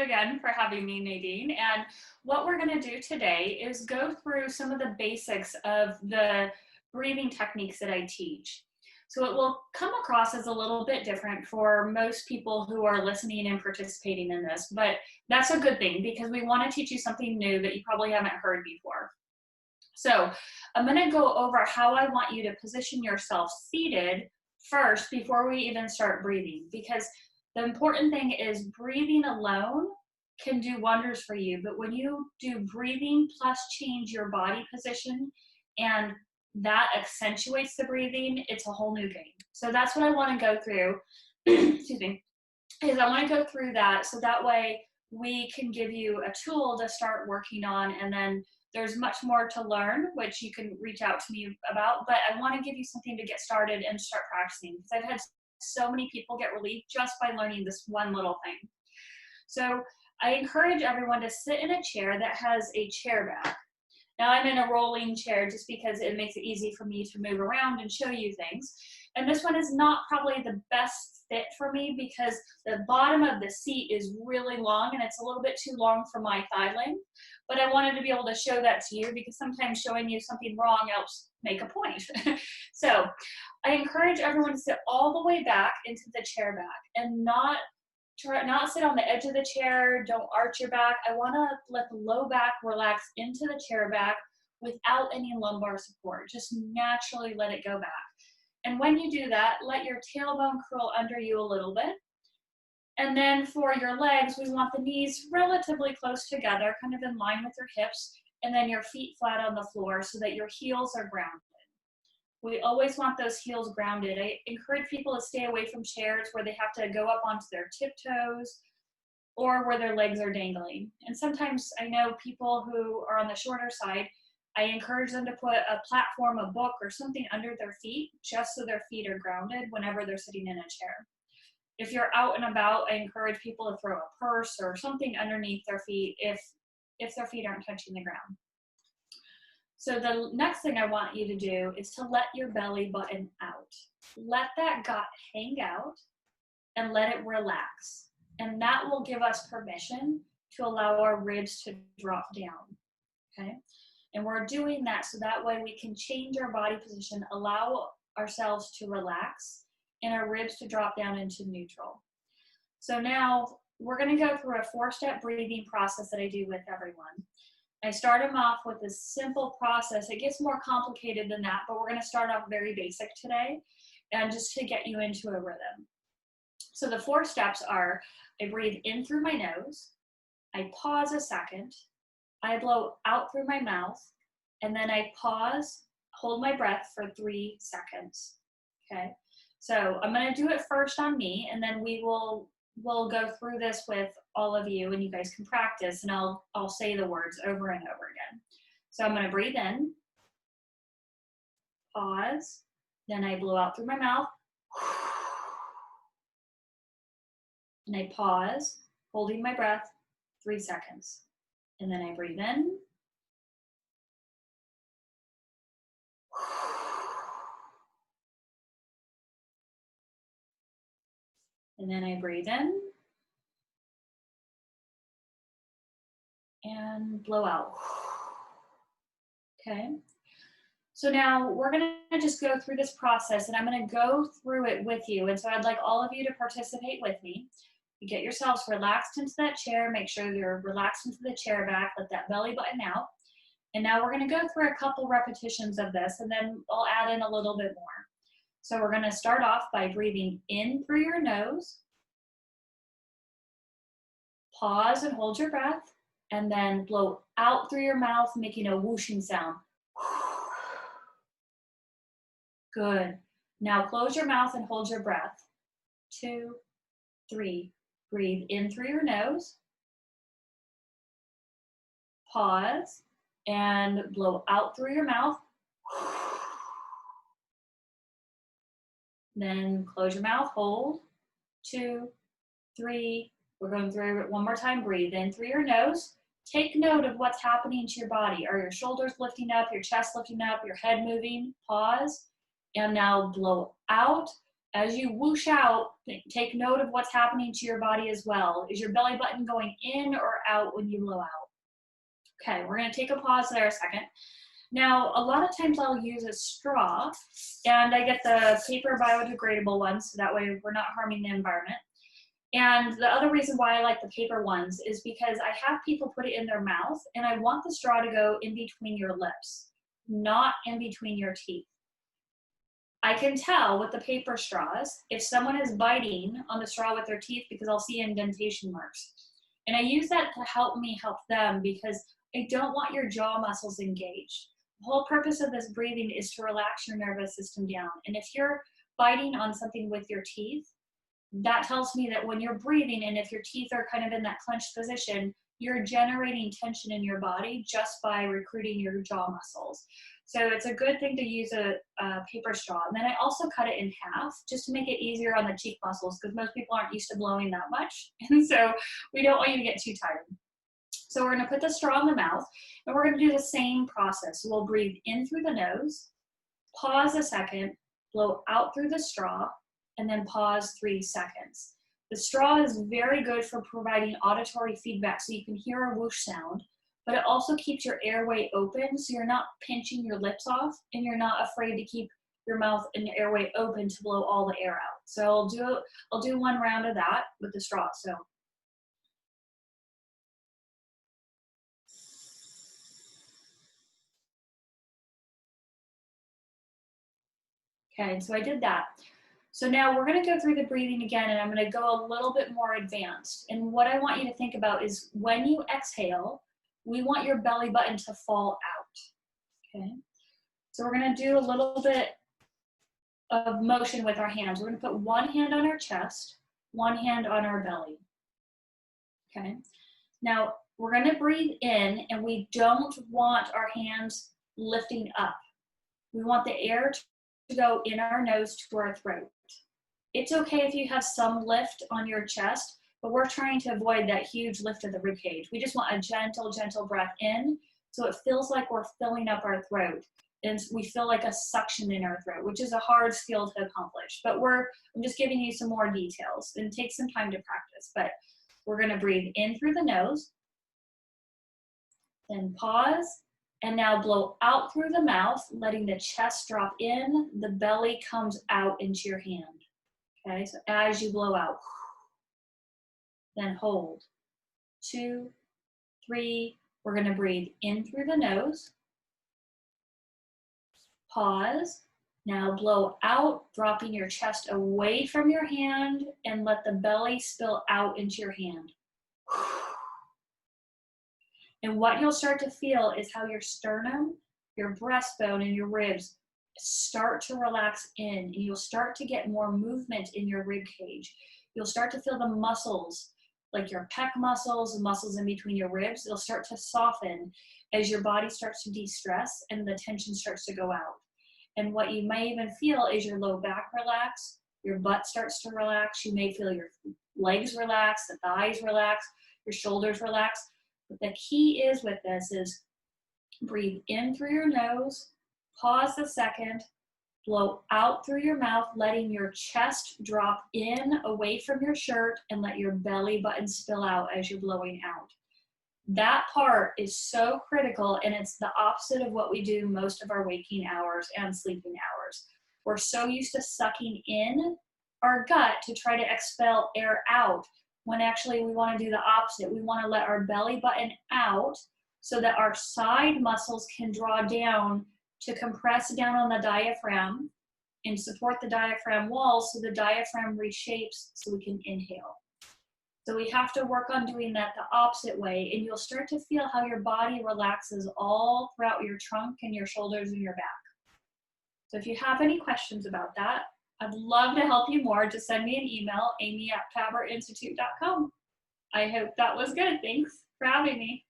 again for having me, Nadine. And what we're going to do today is go through some of the basics of the breathing techniques that I teach. So it will come across as a little bit different for most people who are listening and participating in this, but that's a good thing because we want to teach you something new that you probably haven't heard before. So I'm going to go over how I want you to position yourself seated first before we even start breathing, because the important thing is breathing alone can do wonders for you, but when you do breathing plus change your body position and that accentuates the breathing, it's a whole new game. So that's what I want to go through, excuse me, is I want to go through that so that way we can give you a tool to start working on, and then there's much more to learn, which you can reach out to me about, but I want to give you something to get started and start practicing, because I've had so many people get relief just by learning this one little thing. So I encourage everyone to sit in a chair that has a chair back. Now I'm in a rolling chair just because it makes it easy for me to move around and show you things. And this one is not probably the best fit for me because the bottom of the seat is really long and it's a little bit too long for my thigh length. But I wanted to be able to show that to you because sometimes showing you something wrong helps make a point. So I encourage everyone to sit all the way back into the chair back and not sit on the edge of the chair, don't arch your back. I want to let the low back relax into the chair back without any lumbar support. Just naturally let it go back. And when you do that, let your tailbone curl under you a little bit. And then for your legs, we want the knees relatively close together, kind of in line with your hips, and then your feet flat on the floor so that your heels are grounded. We always want those heels grounded. I encourage people to stay away from chairs where they have to go up onto their tiptoes or where their legs are dangling. And sometimes I know people who are on the shorter side, I encourage them to put a platform, a book, or something under their feet just so their feet are grounded whenever they're sitting in a chair. If you're out and about, I encourage people to throw a purse or something underneath their feet if their feet aren't touching the ground. So the next thing I want you to do is to let your belly button out. Let that gut hang out and let it relax. And that will give us permission to allow our ribs to drop down, okay? And we're doing that so that way we can change our body position, allow ourselves to relax, and our ribs to drop down into neutral. So now we're going to go through a 4-step breathing process that I do with everyone. I start them off with a simple process. It gets more complicated than that, but we're going to start off very basic today and just to get you into a rhythm. So the 4 steps are, I breathe in through my nose, I pause a second, I blow out through my mouth, and then I pause, hold my breath for 3 seconds, okay? So I'm going to do it first on me, and then we'll go through this with all of you, and you guys can practice, and I'll say the words over and over again. So I'm going to breathe in, pause, then I blow out through my mouth, and I pause, holding my breath, 3 seconds. And then I breathe in, and then I breathe in, and blow out. Okay, so now we're going to just go through this process, and I'm going to go through it with you. And so I'd like all of you to participate with me. You get yourselves relaxed into that chair. Make sure you're relaxed into the chair back. Let that belly button out. And now we're going to go through a couple repetitions of this, and then I'll add in a little bit more. So we're going to start off by breathing in through your nose. Pause and hold your breath, and then blow out through your mouth, making a whooshing sound. Good. Now close your mouth and hold your breath. 2, 3. Breathe in through your nose. Pause and blow out through your mouth. Then close your mouth, hold. 2, 3. We're going through it one more time. Breathe in through your nose. Take note of what's happening to your body. Are your shoulders lifting up, your chest lifting up, your head moving? Pause. And now blow out As you whoosh out, take note of what's happening to your body as well. Is your belly button going in or out when you blow out? Okay, we're gonna take a pause there a second. Now, a lot of times I'll use a straw, and I get the paper biodegradable ones, so that way we're not harming the environment. And the other reason why I like the paper ones is because I have people put it in their mouth, and I want the straw to go in between your lips, not in between your teeth. I can tell with the paper straws if someone is biting on the straw with their teeth because I'll see indentation marks. And I use that to help me help them because I don't want your jaw muscles engaged. The whole purpose of this breathing is to relax your nervous system down. And if you're biting on something with your teeth, that tells me that when you're breathing and if your teeth are kind of in that clenched position, you're generating tension in your body just by recruiting your jaw muscles. So it's a good thing to use a paper straw. And then I also cut it in half just to make it easier on the cheek muscles because most people aren't used to blowing that much. And so we don't want you to get too tired. So we're gonna put the straw in the mouth and we're gonna do the same process. So we'll breathe in through the nose, pause a second, blow out through the straw, and then pause 3 seconds. The straw is very good for providing auditory feedback so you can hear a whoosh sound, but it also keeps your airway open so you're not pinching your lips off and you're not afraid to keep your mouth and your airway open to blow all the air out. So I'll do one round of that with the straw. So. Okay, so I did that. So now we're gonna go through the breathing again and I'm gonna go a little bit more advanced. And what I want you to think about is when you exhale, we want your belly button to fall out, okay? So we're gonna do a little bit of motion with our hands. We're gonna put one hand on our chest, one hand on our belly, okay? Now we're gonna breathe in and we don't want our hands lifting up. We want the air to go in our nose to our throat. It's okay if you have some lift on your chest, but we're trying to avoid that huge lift of the rib cage. We just want a gentle, gentle breath in so it feels like we're filling up our throat and we feel like a suction in our throat, which is a hard skill to accomplish. But I'm just giving you some more details and take some time to practice. But we're gonna breathe in through the nose, then pause, and now blow out through the mouth, letting the chest drop in, the belly comes out into your hand. Okay, so as you blow out, then hold. 2, 3, we're gonna breathe in through the nose, pause, now blow out, dropping your chest away from your hand and let the belly spill out into your hand. And what you'll start to feel is how your sternum, your breastbone, and your ribs start to relax in, and you'll start to get more movement in your rib cage. You'll start to feel the muscles, like your pec muscles, the muscles in between your ribs, they'll start to soften as your body starts to de-stress and the tension starts to go out. And what you may even feel is your low back relax, your butt starts to relax, you may feel your legs relax, the thighs relax, your shoulders relax. But the key is with this is breathe in through your nose, pause a second, blow out through your mouth, letting your chest drop in away from your shirt and let your belly button spill out as you're blowing out. That part is so critical and it's the opposite of what we do most of our waking hours and sleeping hours. We're so used to sucking in our gut to try to expel air out when actually we want to do the opposite. We want to let our belly button out so that our side muscles can draw down to compress down on the diaphragm and support the diaphragm walls so the diaphragm reshapes so we can inhale. So we have to work on doing that the opposite way, and you'll start to feel how your body relaxes all throughout your trunk and your shoulders and your back. So if you have any questions about that, I'd love to help you more. Just send me an email, amy@PABRinstitute.com. I hope that was good. Thanks for having me.